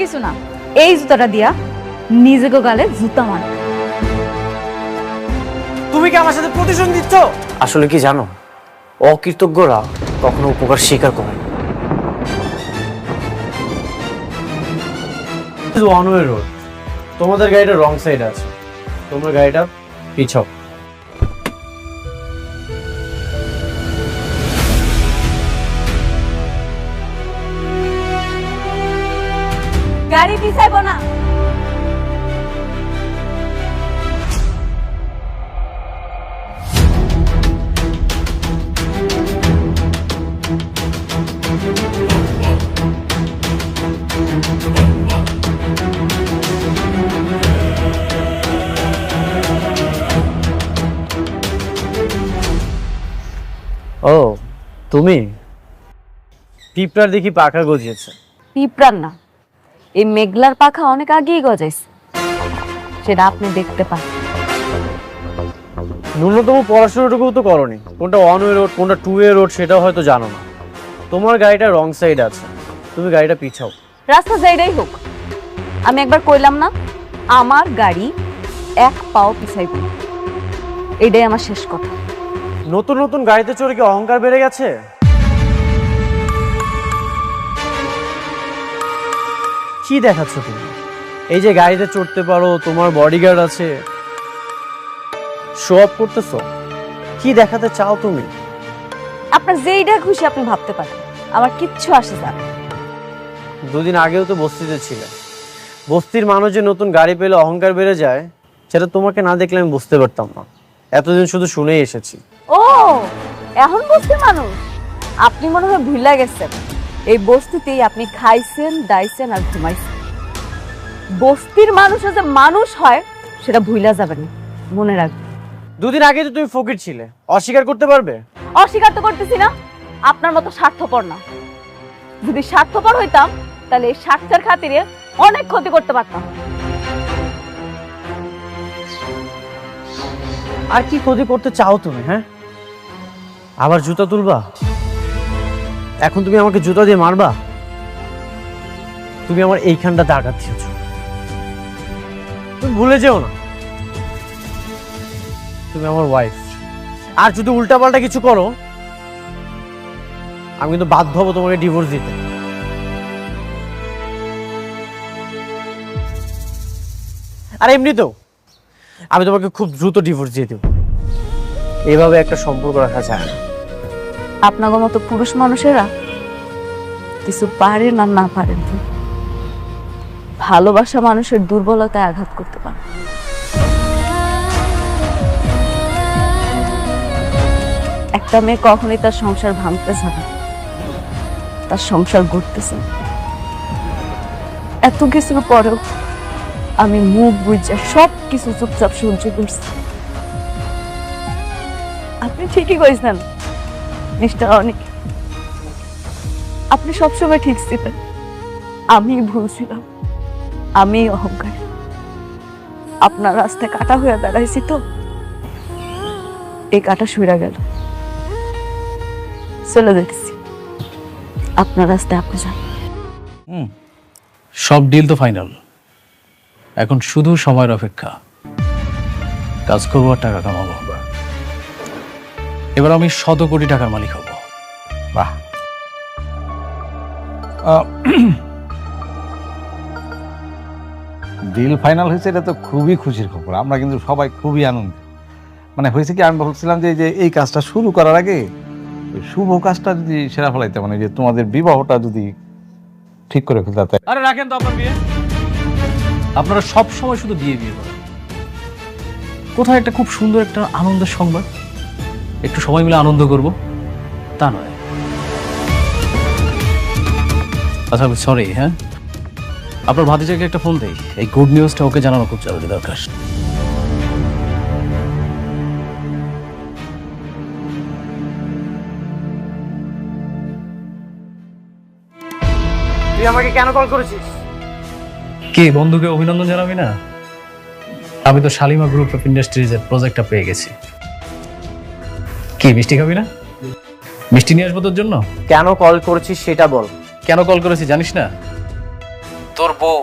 কিছু না, এই জুতাটা দিয়া নিজেকে গালে জুতা মার। তুমি কি আমার সাথে প্রতিশোধ দিচ্ছ? আসলে কি জানো, অকৃতজ্ঞরা কখনো উপকার স্বীকার করে না। ওয়ান ওয়ে রোড, তোমাদের গাড়িটা রং সাইডে আছে, তোমার গাড়িটা পিছাও। গাড়ি পিছাইবো না। ও তুমি, পিঁপড়ার দেখি পাখা গজিয়েছে। পিঁপড়ার না, এই মেঘলার পাখা অনেক আগেই গজাইছে, সেটা আপনি দেখতে পান। ন্যূনতম পড়াশোনাটুকু তো করনি, কোনটা ওয়ান ওয়ে রোড কোনটা টু ওয়ে রোড সেটাও হয়তো জানো না। তোমার গাড়িটা রং সাইড আছে, তুমি গাড়িটা পিছাও। রাস্তা যেইটাই হোক, আমি একবার কইলাম না আমার গাড়ি এক পাও পিছাইব না, এটাই আমার শেষ কথা। নতুন নতুন গাড়িতে চড়ে কি অহংকার বেড়ে গেছে? কি দেখাচ্ছ তুমি? এই যে গাড়িতে চড়তে পারো, তোমার বডিগার্ড আছে, শো অফ করতেছো, কি দেখাতে চাও তুমি? আপনার যেইটা খুশি আপনি ভাবতে পারেন, আমার কিচ্ছু আসে যায় না। দুদিন আগেও তো বস্তিতে ছিলে, বস্তির মানুষ যে নতুন গাড়ি পেলে অহংকার বেড়ে যায় সেটা তোমাকে না দেখলে আমি বুঝতে পারতাম না, এতদিন শুধু শুনেই এসেছি। ও এখন বস্তির মানুষ, আপনি মনে হয় ভুলে গেছেন এই বস্তিতেই আপনি খাইছেন, দাইছেন আর ঘুমাইছেন। বস্তির মানুষ যে মানুষ হয় সেটা ভুলা যাবে না, মনে রাখবেন। দুদিন আগে তো তুমি ফকির ছিলে, অস্বীকার করতে পারবে? অস্বীকার তো করতেছি না, আপনার মতো স্বার্থপর না। যদি স্বার্থপর হইতাম তাহলে এই স্বার্থের খাতিরে অনেক ক্ষতি করতে পারতাম। আর কি ক্ষতি করতে চাও তুমি? হ্যাঁ, আবার জুতা তুলবা? এখন তুমি আমাকে জুতা দিয়ে মারবা? তুমি আমার এইখানটাতে আঘাত দিয়েছো, তুমি ভুলে যেও না তুমি আমার ওয়াইফ। আর যদি উল্টাপাল্টা কিছু করো আমি কিন্তু বাধ্য হবো তোমাকে ডিভোর্স দিতে। আর এমনিতেও আমি তোমাকে খুব দ্রুত ডিভোর্স দিয়ে দেবো, এভাবে একটা সম্পর্ক রাখা যায় না। আপনাদের মতো পুরুষ মানুষেরা কিছু পারেন আর না পারেন, ভালোবাসা মানুষের দুর্বলতায় আঘাত করতে পারে। একটা মেয়ে কখনোই তার সংসার ভাঙতেছে না, তার সংসার গড়তেছে। এত কিছুর পরেও আমি মুখ বুঝে সব কিছু চুপচাপ সহ্য করছি। আপনি ঠিকই কইছেন মিস্টার অনিক, আপনি সবসময় ঠিক ছিলেন, আমি ভুল ছিলাম, আমি অহংকার। আপনার রাস্তায় কাটা হয়ে দাঁড়াইছি তো, এই কাটা সইরা গেল, চলে দেখছি। আপনার রাস্তায় আপনি যান। সব ডিল তো ফাইনাল, এখন শুধু সময়ের অপেক্ষা। কাজ করবো আর টাকা কামাবো, এবার আমি 100 কোটি টাকার মালিক হব। বাহ, ডিল ফাইনাল হয়েছে, এটা তো খুবই খুশির খবর। আমরা কিন্তু সবাই খুবই আনন্দিত। মানে হয়েছে কি, আমি বলছিলাম যে এই কাজটা শুরু করার আগে ওই শুভ কাজটা যদি সেরা ফেলাইতে, মানে যে তোমাদের বিবাহটা যদি ঠিক করে ফেলতে। আরে রাখেন তো আপনার বিয়ে, আপনারা সব সময় শুধু বিয়ে বিয়ে করেন। কোথায় একটা খুব সুন্দর একটা আনন্দের সংবাদ, একটু সময় মিলে আনন্দ করব, তা নয়। আচ্ছা সরি, হ্যাঁ আপনার ভাতিজাকে একটা ফোন দেই, এই গুড নিউজটা ওকে জানানো খুব জরুরি দরকার। তুই আমাকে কেন কল করেছিস? কে বন্ধুকে অভিনন্দন জানাবি না? আমি তো শালিমা গ্রুপ অফ ইন্ডাস্ট্রিজের প্রজেক্টটা পেয়ে গেছি। কি মিষ্টি খাবি না? মিষ্টি নিয়ে আসবো তোর জন্য। কেন কল করেছিস সেটা বল। কেন কল করেছি জানিস না? তোর বউ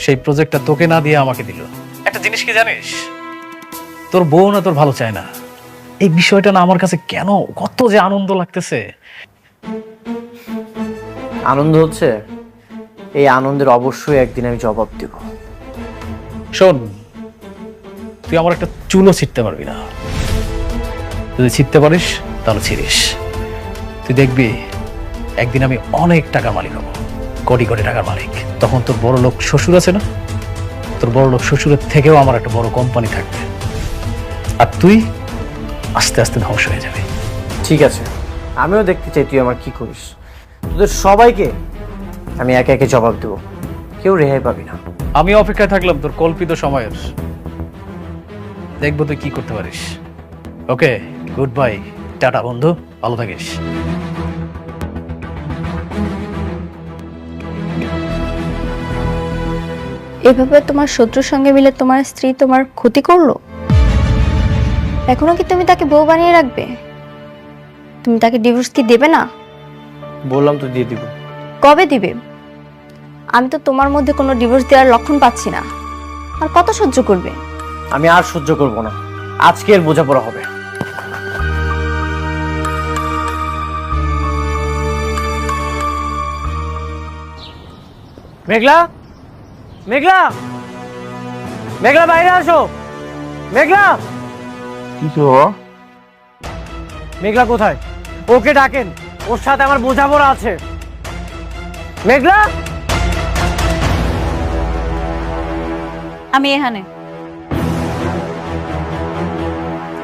সেই প্রজেক্টটা তোকে না দিয়ে আমাকে দিল। একটা জিনিস কি জানিস, তোর বউ না তোর ভালো চায় না, এই বিষয়টা না আমার কাছে কেন কত যে আনন্দ লাগতেছে। আনন্দ হচ্ছে, এই আনন্দের অবশ্যই একদিন আমি জবাব দেব। শোন, তুই আমার একটা চুলও ছিটতে পারবি না, যদি ছিটতে পারিস তাহলে ছিড়িস। তুই দেখবি একদিন আমি অনেক টাকার মালিক হব, কোটি কোটি টাকার মালিক। তখন তোর বড় লোক শ্বশুর আছে না, তোর বড় লোক শ্বশুরের থেকেও আমার একটা বড় কোম্পানি থাকবে, আর তুই আস্তে আস্তে ধ্বংস হয়ে যাবে। ঠিক আছে, আমিও দেখতে চাই তুই আমার কি করিস। তোদের সবাইকে আমি একে একে জবাব দেব, কেউ রেহাই পাবি না। আমি অপেক্ষায় থাকলাম তোর কল্পিত সময়ের, দেখবো তুই কি করতে পারিস। ওকে, গুড বাই, টাটা বন্ধু, ভালো থাকিস। এভাবে তোমার শত্রুর সঙ্গে মিলে তোমার স্ত্রী তোমার ক্ষতি করলো, এখনো কি তুমি তাকে বউ বানিয়ে রাখবে? তুমি তাকে ডিভোর্স কি দেবে না? বললাম তো দিয়ে দিব। কবে দিবে? আমি তো তোমার মধ্যে কোনো ডিভোর্স দেওয়ার লক্ষণ পাচ্ছি না। আর কত সহ্য করবে? আমি আর সহ্য করব না, আজকে এর বোঝাপড়া হবে। মেঘলা, মেঘলা, মেঘলা বাইরে আসো। মেঘলা, কিছু মেঘলা কোথায়? ওকে ডাকেন, ওর সাথে আমার বোঝাপড়া আছে। মেঘলা, আমি এখানে।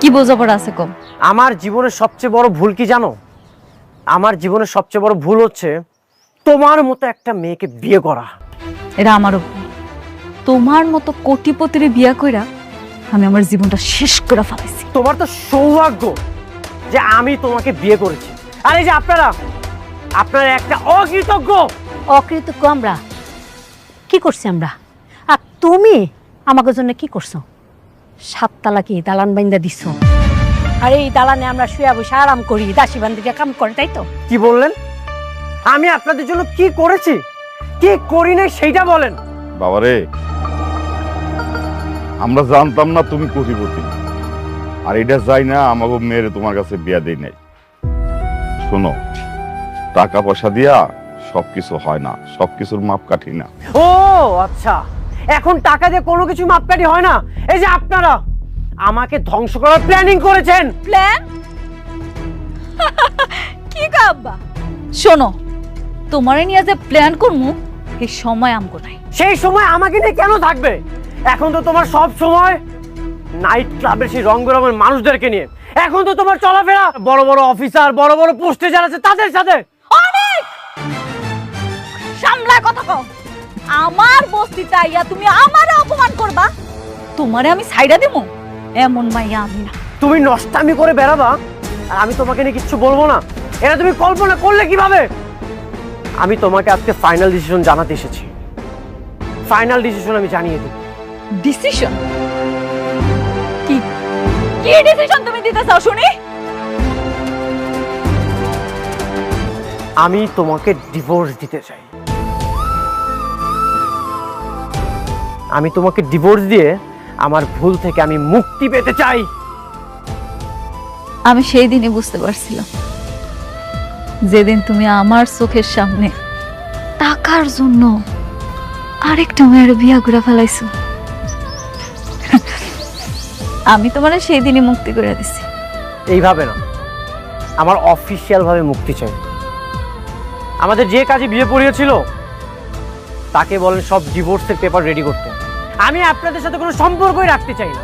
কি বোঝাপড়া আছে কম? আমার জীবনের সবচেয়ে বড় ভুল কি জানো? আমার জীবনের সবচেয়ে বড় ভুল হচ্ছে তোমার মতো একটা মেয়েকে বিয়ে করা। এটা আমারও ভুল। তোমার মতো কোটিপতির বিয়া কইরা আমি আমার জীবনটা শেষ করে ফেলাইছি। তোমার তো সৌভাগ্য যে আমি তোমাকে বিয়ে করেছি, আর এই যে আপনারা একটা অকৃতজ্ঞ। অকৃতজ্ঞ আমরা? কি করছি আমরা? আর তুমি আমাকে জন্য কি করছো? 7 তালা কি দালান বাইন্দা দিছো? আর এই দালানে আমরা শুয়ে বসে আরাম করি, দাসী বান্দিকে কাম করে, তাই তো? কি বললেন? আমি আপনাদের জন্য কি করেছি, কি করি নাই সেইটা বলেন। বাবারে, আমরা জানতাম না তুমি কোটিপতি, আর এটা যাই না আমাকে মেয়ের তোমার কাছে বিয়া দেই নাই। শোনো, টাকা পয়সা দিয়া সবকিছু হয় না, সবকিছুর মাপকাঠি না। ও আচ্ছা, এখন টাকা দিয়ে কোনো কিছু মাপকাঠি হয় না। এই যে আপনারা আমাকে ধ্বংস করার প্ল্যানিং করেছেন। প্ল্যান? কি কাব্বা? শোনো, তোমারে নিয়ে যে প্ল্যান করমু এই সময় আমগো নাই। সেই সময় আমাকে নিয়ে কেন থাকবে? এখন তো তোমার সব সময় নাইট ক্লাবের সেই রং বেরঙের মানুষদেরকে নিয়ে। এখন তো তোমার চলাফেরা বড় বড় অফিসার, বড় বড় পোস্টে যারা আছে তাদের সাথে। অনেক সামলা কথা কও। আমার বস্তিতে আইয়া তুমি আমারে অপমান করবা? তোমারে আমি ছাইড়া দেবো? এমন মাইয়া আমি না। তুমি নষ্টামি করে বেড়াবা আর আমি তোমাকে নিয়ে কিচ্ছু বলবো না, এটা তুমি কল্পনা করলে কিভাবে? আমি তোমাকে আজকে ফাইনাল ডিসিশন জানাতে এসেছি। ফাইনাল ডিসিশন আমি জানিয়ে দেব। ডিসিশন? কি কি ডিসিশন তুমি দিতে চাও শুনি? আমি তোমাকে ডিভোর্স দিতে চাই। আমি তোমাকে ডিভোর্স দিয়ে আমার ভুল থেকে আমি মুক্তি পেতে চাই। আমি সেই দিনই বুঝতে পারছিলাম, যেদিন তুমি আমার চোখের সামনে টাকার জন্য আরেকটা মেয়ের বিয়া করে ফেলাইছো। আমি তোমার সেই দিনই মুক্তি করে দিছি। এইভাবে না, আমার অফিসিয়াল ভাবে মুক্তি চাই। আমাদের যে কাজে বিয়ে পড়িয়েছিল তাকে বলেন সব ডিভোর্সের পেপার রেডি করতে। আমি আপনাদের সাথে কোনো সম্পর্কই রাখতে চাই না।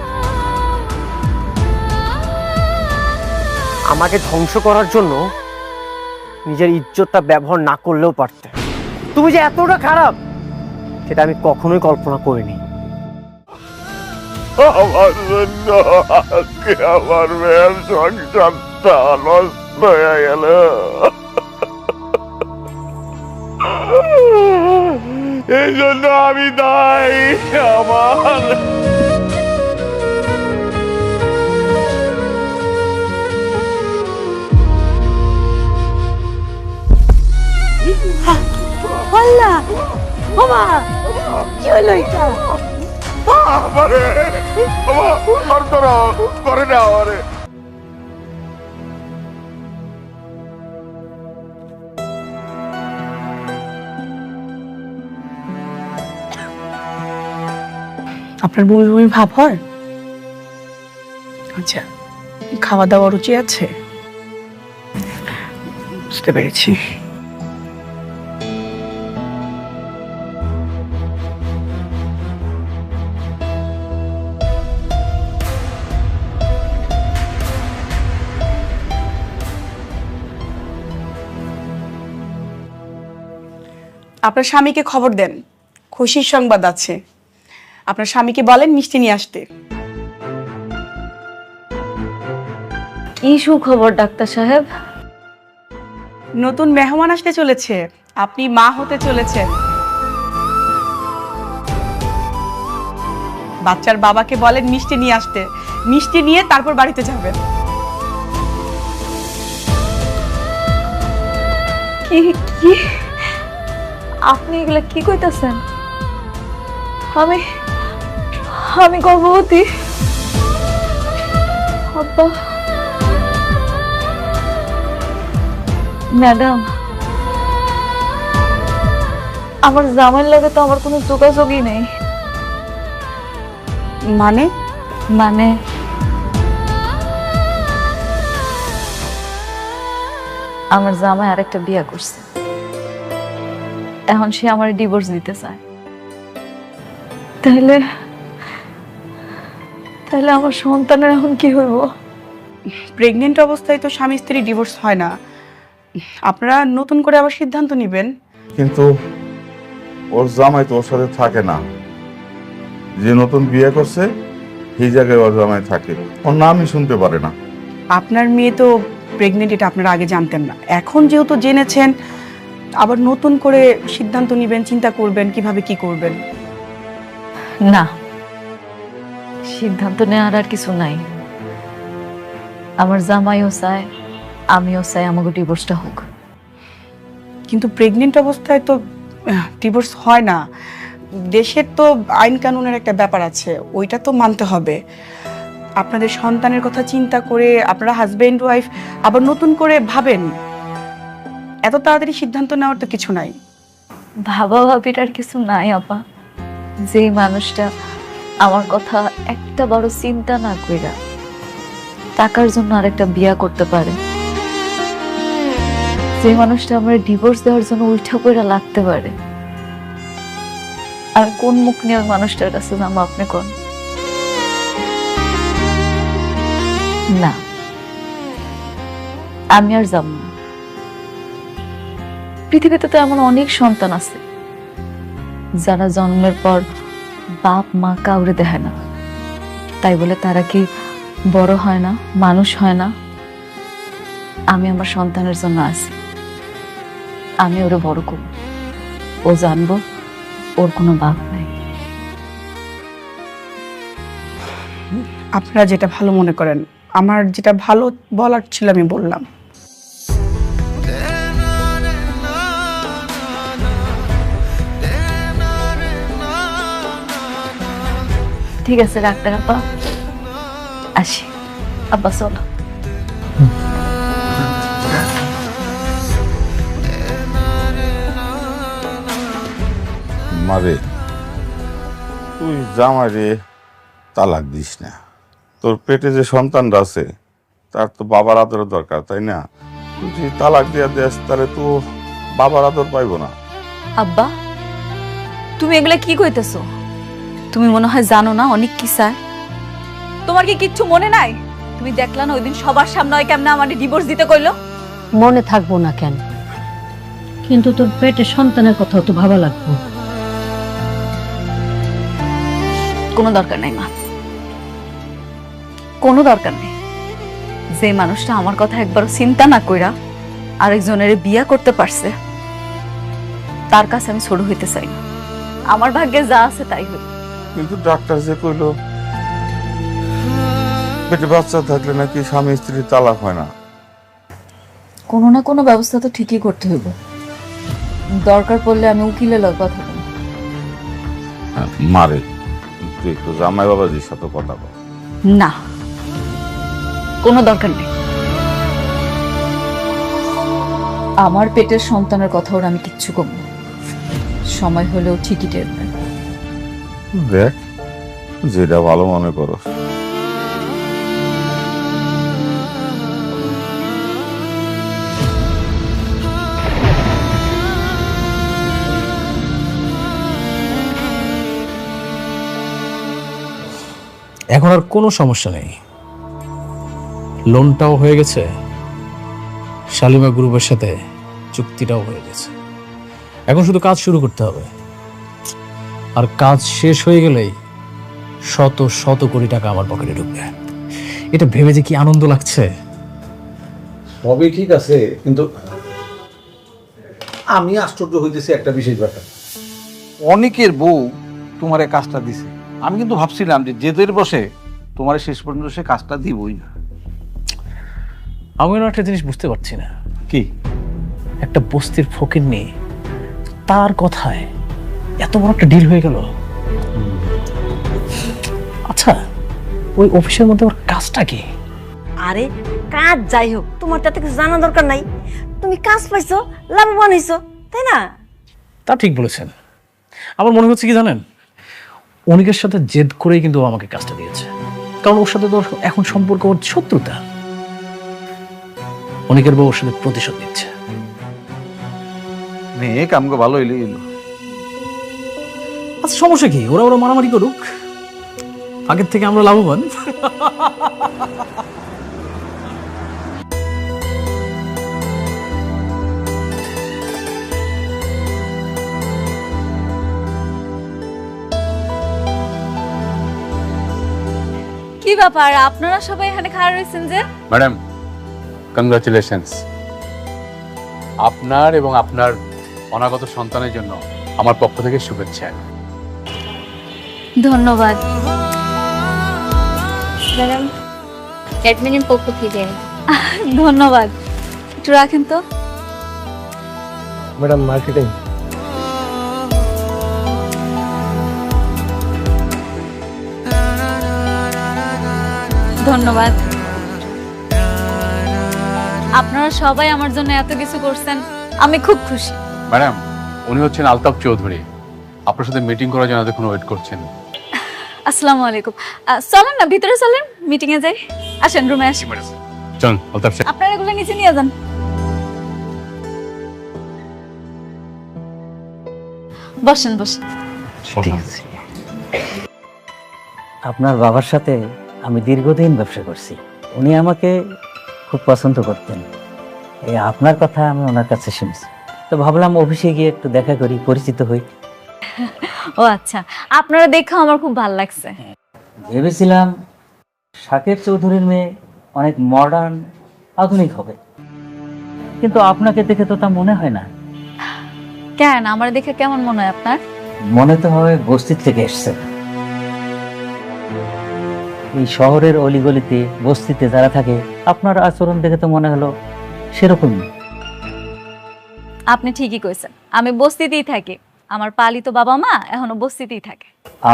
আমাকে ধ্বংস করার জন্য নিজের ইজ্জতটা ব্যবহার না করলেও পারতে। তুমি যে এতটা খারাপ সেটা আমি কখনোই কল্পনা করিনি। আমার জন্য আজকে আমার মেয়ের সংসারটা নষ্ট হয়ে গেল। এই জন্য আমি দায়ী। আমার আল্লাহ, ওমা কি হলো এটা? আমারে বাবা আর তোরা করে না আমারে। আপনার বমি বমি ভাব হয়? আচ্ছা, খাওয়া দাওয়া রুচি আছে? বুঝতে পেরেছি। আপনার স্বামীকে খবর দেন, খুশির সংবাদ আছে। আপনার স্বামীকে বলেন মিষ্টি নিয়ে আসতে। কি সুখবর ডাক্তার সাহেব? নতুন মেহমান আসতে চলেছে, আপনি মা হতে চলেছেন। বাচ্চার বাবাকে বলেন মিষ্টি নিয়ে আসতে, মিষ্টি নিয়ে তারপর বাড়িতে যাবেন। কি কি আপনি এগুলা কি কইতাছেন? আমি আমি গর্ভবতী? আব্বা, ম্যাডাম, আমার জামাইয়ের লাগে তো আমার কোনো যোগাযোগই নেই। মানে? মানে আমার জামাই আরেকটা বিয়ে করছে, এখন সে আমার ডিভোর্স দিতে চায়। তাহলে তাহলে আমার সন্তানের এখন কি হইব? প্রেগনেন্ট অবস্থায় তো স্বামী স্ত্রী ডিভোর্স হয় না, আপনারা নতুন করে আবার সিদ্ধান্ত নেবেন। কিন্তু ওর জামাই তো ওর সাথে থাকে না, যে নতুন বিয়ে করছে সেই জায়গায় ওর জামাই থাকে, ওর নামই শুনতে পারে না। আপনার মেয়ে তো প্রেগনেন্ট, এটা আপনারা আগে জানতেন না, এখন যেহেতু জেনেছেন আবার নতুন করে সিদ্ধান্ত নেবেন, চিন্তা করবেন কিভাবে কি করবেন। না, সিদ্ধান্ত নেওয়ার আর কিছু নাই। আমার জামাইও চায়, আমিও চাই আমাকে ডিভোর্সটা হোক। কিন্তু প্রেগনেন্ট অবস্থায় তো ডিভোর্স হয় না, দেশের তো আইন কানুনের একটা ব্যাপার আছে, ওইটা তো মানতে হবে। আপনাদের সন্তানের কথা চিন্তা করে আপনারা হাজবেন্ড ওয়াইফ আবার নতুন করে ভাবেন, এত তাড়াতাড়ি সিদ্ধান্ত নেওয়ার তো কিছু নাই। ভাবা ভাবির আর কিছু নাই আপা। যে মানুষটা আমার কথা একটা বড় চিন্তা না কইরা টাকার জন্য আরেকটা বিয়া করতে পারে, যে মানুষটা আমার ডিভোর্স দেওয়ার জন্য উল্টা কইরা লাগতে পারে, আর কোন মুখ নিয়ে ওই মানুষটার কাছে যাবো আপনি কোন? না, আমি আর যাব না। পৃথিবীতে তো এমন অনেক সন্তান আছে যারা জন্মের পর বাপ মা কাউরে দেখে না, তাই বলে তারা কি বড় হয় না, মানুষ হয় না? আমি আমার সন্তানের জন্য আছি, আমি ওরে বড় করব, ও জানবো ওর কোনো বাপ নাই। আপনারা যেটা ভালো মনে করেন, আমার যেটা ভালো বলার ছিল আমি বললাম। ঠিক আছে ডাক্তার আপা, আসি। আব্বা চলো। মারে, তুই জামাইরে তালাক দিস না। তোর পেটে যে সন্তানটা আছে তার তো বাবার আদরের দরকার, তাই না? তুই যদি তালাক দিয়ে দেস তাহলে তো বাবার আদর পাইবো না। আব্বা, তুমি এগুলা কি কইতেছো? তুমি মনে হয় জানো না অনেক কি চায়। তোমার কি কিচ্ছু মনে নাই? তুমি দেখলা না ওইদিন সবার সামনে ওই কেমনে আমার ডিভোর্স দিতে কইলো? মনে থাকবো না কেন, কিন্তু তোর পেটে সন্তানের কথাও তো ভাবা লাগবে। কোনো দরকার নাই মা, কোনো দরকার নেই। যে মানুষটা আমার কথা একবারও চিন্তা না কইরা আরেকজনের বিয়া করতে পারছে, তার কাছে আমি ছোট হইতে চাই না। আমার ভাগ্যে যা আছে তাই হইল। কিন্তু ডাক্তার যে কইলো পেটে বাচ্চা থাকলে নাকি স্বামী স্ত্রী তালাক হয় না। কোনো না কোনো ব্যবস্থা তো ঠিকই করতে হইব। দরকার পড়লে আমি উকিলের লগে কথা বলবো। মারে, তুই একটু জামাই বাবাজির সাথে কথা বল। না, কোনো দরকার নেই। আমার পেটের সন্তানের কথা ওর আমি কিচ্ছু কম না, সময় হলেও ঠিকই টের পাই। দেখ, যেটা ভালো মনে করো। এখন আর কোনো সমস্যা নেই, লোনটাও হয়ে গেছে, শালিমা গ্রুপের সাথে চুক্তিটাও হয়ে গেছে। এখন শুধু কাজ শুরু করতে হবে, আর কাজ শেষ হয়ে গেলেই শত শত কোটি টাকা আমার পকেটে ঢুকবে। এটা ভেবে যে কি আনন্দ লাগছে। সবই ঠিক আছে, কিন্তু আমি আশ্চর্য হইতেছি একটা বিশেষ ব্যাপার। অনেকের বউ তোমার এই কাজটা দিছে, আমি কিন্তু ভাবছিলাম যে জেদের বসে তোমার শেষ পর্যন্ত সে কাজটা দিবই না। আমি একটা জিনিস বুঝতে পারছি না, কি? একটা বস্তির ফকির নিয়ে তার কথায় এত বড় একটা ডিল হয়ে গেল। আচ্ছা, ওই অফিসের মধ্যে ওর কাজটা কি? আরে কাজ যাই হোক, তোমার তাতে কিছু জানা দরকার নাই। তুমি কাজ পাইছো, লাভবান হইছো, তাই না? তা ঠিক বলেছেন। আমার মনে হচ্ছে কি জানেন, অনিকের সাথে জেদ করেই কিন্তু ও আমাকে কাজটা দিয়েছে, কারণ ওর সাথে তো এখন সম্পর্ক ওর শত্রুতা। অনিকের বউ ওর সাথে প্রতিশোধ নিচ্ছে। মেয়ে কামকে ভালো হইলে এলো। আচ্ছা, সমস্যা কি? ওরা ওরা মারামারি করুক, আগের থেকে আমরা লাভবান। কি ব্যাপার, আপনারা সবাই এখানে খাড়া রয়েছেন যে? Madam, congratulations. আপনার এবং আপনার অনাগত সন্তানের জন্য আমার পক্ষ থেকে শুভেচ্ছা। ধন্যবাদ ম্যাডাম, অ্যাডমিনের পক্ষ থেকে ধন্যবাদ। একটু রাখেন তো। Madam, marketing. ধন্যবাদ। আপনারা সবাই আমার জন্য এত কিছু করছেন, আমি খুব খুশি। ম্যাডাম, উনি হচ্ছেন আলতাফ চৌধুরী, আপনার সাথে মিটিং করার জন্য এতক্ষণ ওয়েট করছেন। আসসালামু আলাইকুম। চলেন না ভিতরে, চলেন মিটিং এ যাই। আসেন, রুমে আসেন। চলুন আলতাফ সাহেব। আপনারা এগুলো নিচে নিয়ে যান। বসেন বসেন। আপনার বাবার সাথে আমি দীর্ঘদিন ব্যবসা করছি, উনি আমাকে খুব পছন্দ করতেন। এই আপনার কথা আমি ওনার কাছে শুনছি, তো ভাবলাম অফিসে গিয়ে একটু দেখা করি, পরিচিত হই। ও আচ্ছা, আপনারা দেখে আমার খুব ভালো লাগছে। ভেবেছিলাম শাকের চৌধুরীর মেয়ে অনেক মডার্ন, আধুনিক হবে, কিন্তু আপনাকে দেখে তো তা মনে হয় না। কেন, আমার দেখে কেমন মনে হয় আপনার? মনে তো হয় বস্তির থেকে এসছে। এই শহরের অলিগলিতে বস্তিতে যারা থাকে, আপনার আচরণ দেখে তো মনে হলো সেরকমই। আপনি ঠিকই কইছেন, আমি বস্তিতেই থাকি। আমার পালিত বাবা মা এখনো বস্তিতেই থাকে।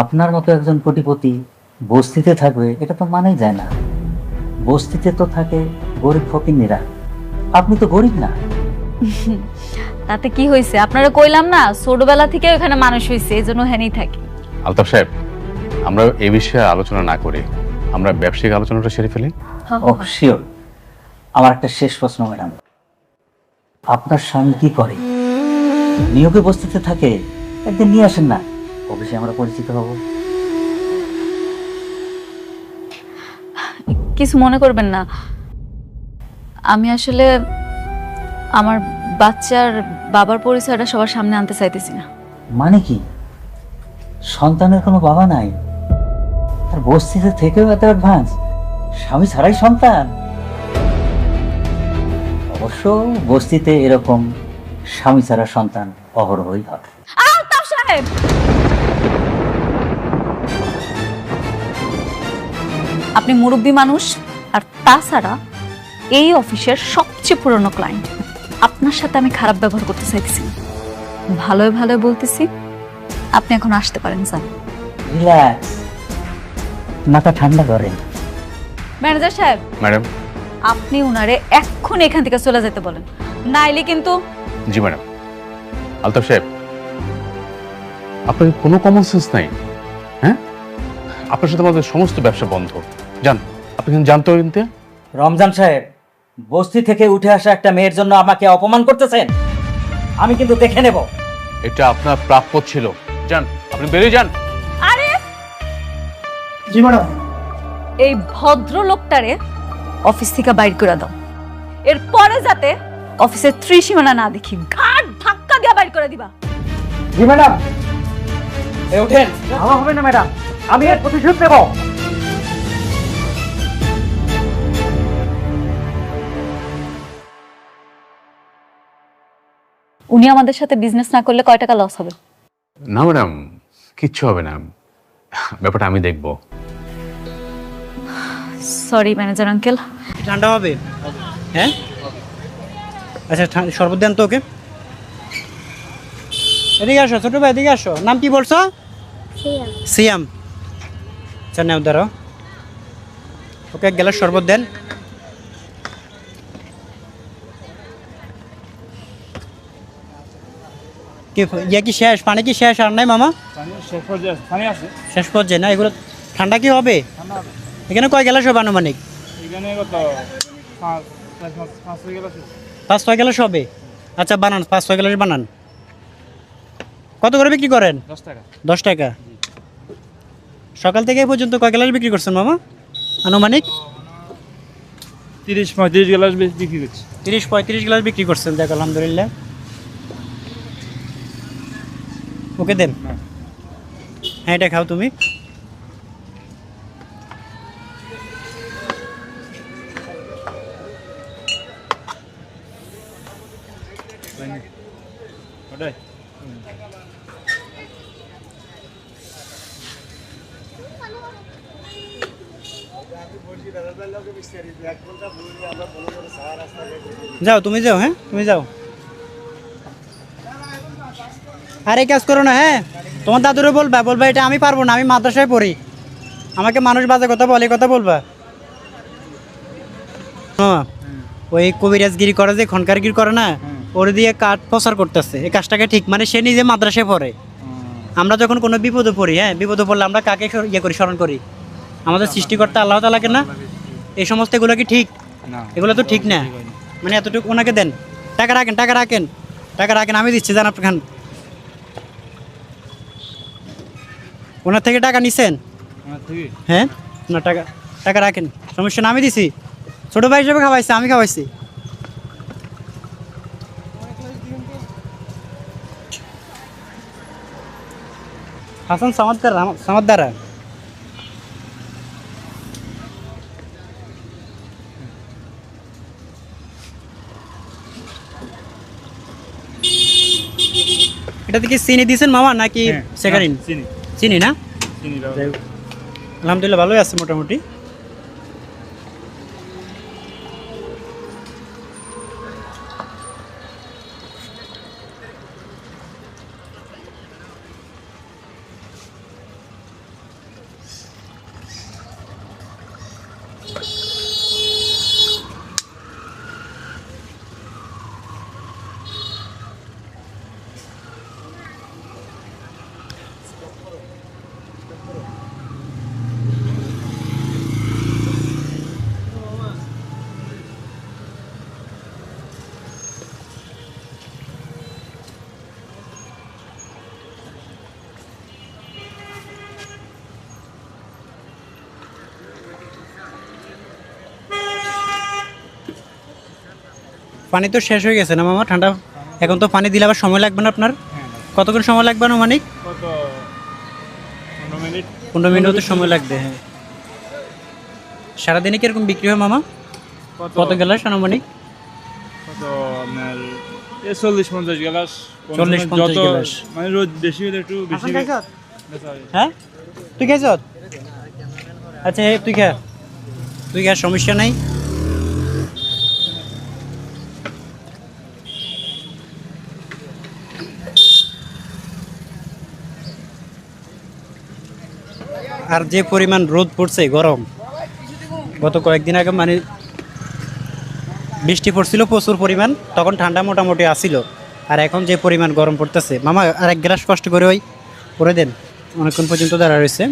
আপনার মতো একজন কোটিপতি বস্তিতে থাকবে, এটা তো মানাই যায় না। বস্তিতে তো থাকে গরিব ফকিন্নিরা, আপনি তো গরিব না। তাতে কি হয়েছে? আপনারা কইলাম না, ছোটবেলা থেকে ওখানে মানুষ হয়েছে, এই জন্য হেনেই থাকি। আলতাফ সাহেব, আমরা এই বিষয়ে আলোচনা না করে আমরা ব্যবসায়িক আলোচনাটা সেরে ফেলি। ও শিওর। আমার একটা শেষ প্রশ্ন ম্যাডাম, আপনার স্বামী কি করে? নিয়োগে বস্তিতে থাকে, একদিন নিয়ে আসেন না, অফিসে আমরা পরিচিত হব। কিছু মনে করবেন না, আমি আসলে আমার বাচ্চার বাবার পরিচয়টা সবার সামনে আনতে চাইতেছি না। মানে কি, সন্তানের কোনো বাবা নাই, আর বস্তিতে থেকেও এত অ্যাডভান্স, স্বামী ছাড়াই সন্তান? অবশ্য বস্তিতে এরকম স্বামী ছাড়া সন্তান অহরহই হয়। আলতাফ সাহেব, আপনি মুরব্বী মানুষ, আর তাছাড়া এই অফিসের সবচেয়ে পুরনো ক্লায়েন্ট। আপনার সাথে আমি খারাপ ব্যবহার করতে চাইতেছি না, ভালোই ভালোই বলতেছি। আপনি এখন আসতে পারেন স্যার। রিল্যাক্স, মাথা ঠান্ডা করেন। ম্যানেজার সাহেব, ম্যাডাম। আপনি উনারে এক্ষুনি এখান থেকে চলে যেতে বলেন, নাইলে কিন্তু। জি ম্যাডাম। আলতাফ সাহেব, আপনার কি কোনো কমন সেন্স নাই? হ্যাঁ, আপনার সাথে আমাদের সমস্ত ব্যবসা বন্ধ। যান, আপনি কিন্তু জানতে পারেন। রমজান সাহেব, বস্তি থেকে উঠে আসা একটা মেয়ের জন্য আমাকে অপমান করতেছেন, আমি কিন্তু দেখে নেব। এটা আপনার প্রাপ্য ছিল। যান, আপনি বেরিয়ে যান। আরে জি ম্যাডাম। এই ভদ্রলোকটারে অফিস থেকে বাইর করে দাও, এরপরে যাতে অফিসের ত্রিসীমানা না দেখি, ঘাট ধাক্কা দিয়ে বাইর করে দিবা। জি ম্যাডাম। ওঠেন। আমার হবে না ম্যাডাম, আমি এর প্রতিশোধ নেব। উনি আমাদের সাথে বিজনেস না করলে কয় টাকা লস হবে? না ম্যাডাম, কিচ্ছু হবে না, ব্যাপারটা আমি দেখব। Sorry manager uncle. ঠান্ডা হবে? হ্যাঁ, আচ্ছা শরবত দেন তো ওকে। এদিকে আসো ছোট ভাই, এদিকে আসো। নাম কি বলছো? সিয়াম। আচ্ছা নাও, দাঁড়াও। ওকে এক গ্লাস শরবত দেন। কি শেষ? পানি কি শেষ? আর নাই মামা? শেষ পর্যায়ে না? এগুলো ঠান্ডা কি হবে? এখানে কয় গ্লাস হবে আনুমানিক? 5-6 গ্লাস হবে। আচ্ছা বানান, 5-6 গ্লাস বানান। কত করে বিক্রি করেন? 10 টাকা। সকাল থেকে এই পর্যন্ত কয় গ্লাস বিক্রি করছেন মামা আনুমানিক? 30-35 গ্লাস বিক্রি করছি। 30-35 গ্লাস বিক্রি করছেন, দেখ আলহামদুলিল্লাহ। ওকে দেন। হ্যাঁ, এটা খাও তুমি। যাও তুমি, যাও। হ্যাঁ তুমি যাও। আরে কাজ করো না। হ্যাঁ, তোমার দাদুরে বলবা এটা আমি পারবো না, আমি মাদ্রাসায় পড়ি, আমাকে মানুষ বাজে কথা বলে, কথা বলবা। ওই কবিরাজগিরি করে, যে খনকারগিরি করে না, ওর দিয়ে কাঠ প্রচার করতেছে। এই কাজটাকে ঠিক, মানে সে নিজে মাদ্রাসায় পড়ে। আমরা যখন কোনো বিপদে পড়ি, হ্যাঁ বিপদে পড়লে আমরা কাকে করি, স্মরণ করি? আমাদের সৃষ্টিকর্তা আল্লাহ তাআলাকে না? এই সমস্ত এগুলো কি ঠিক? এগুলো তো ঠিক না। মানে এতটুকু ওনাকে দেন। টাকা রাখেন, টাকা রাখেন, টাকা রাখেন, আমি দিচ্ছি, জান আপনি খান। ওনার থেকে টাকা নিছেন? হ্যাঁ, না টাকা টাকা রাখেন, সমস্যা না, আমি দিছি। ছোট ভাই হিসেবে খাওয়াইছি, আমি খাওয়াইছি। হাসান সামাদ্দারা। এটাতে কি চিনি দিয়েছেন মামা নাকি সেকারিন? চিনি না? আলহামদুলিল্লাহ ভালোই আছে মোটামুটি। পানি তো শেষ হয়ে গেছে না মামা? ঠান্ডা এখন তো পানি দিলে আবার সময় লাগবে না আপনার? কতক্ষণ সময় লাগবে আনুমানিক? 15 মিনিট তো সময় লাগবে। হ্যাঁ, সারাদিনে কিরকম বিক্রি হয় মামা? কত গ্লাস আনুমানিক? 40-50 গ্লাস। 40-50 গ্লাস। মানে রোদ বেশি হলে একটু বেশি। হ্যাঁ, তুই খাইছ? আচ্ছা তুই খা, সমস্যা নাই। আর যে পরিমাণ রোদ পড়ছে গরম, গত কয়েকদিন আগে মানে বৃষ্টি পড়ছিল প্রচুর পরিমাণ, তখন ঠান্ডা মোটামুটি আসিল। আর এখন যে পরিমাণ গরম পড়তেছে, মামা আর এক গ্লাস কষ্ট করে ওই করে দেন, অনেকক্ষণ পর্যন্ত দাঁড়া রয়েছে।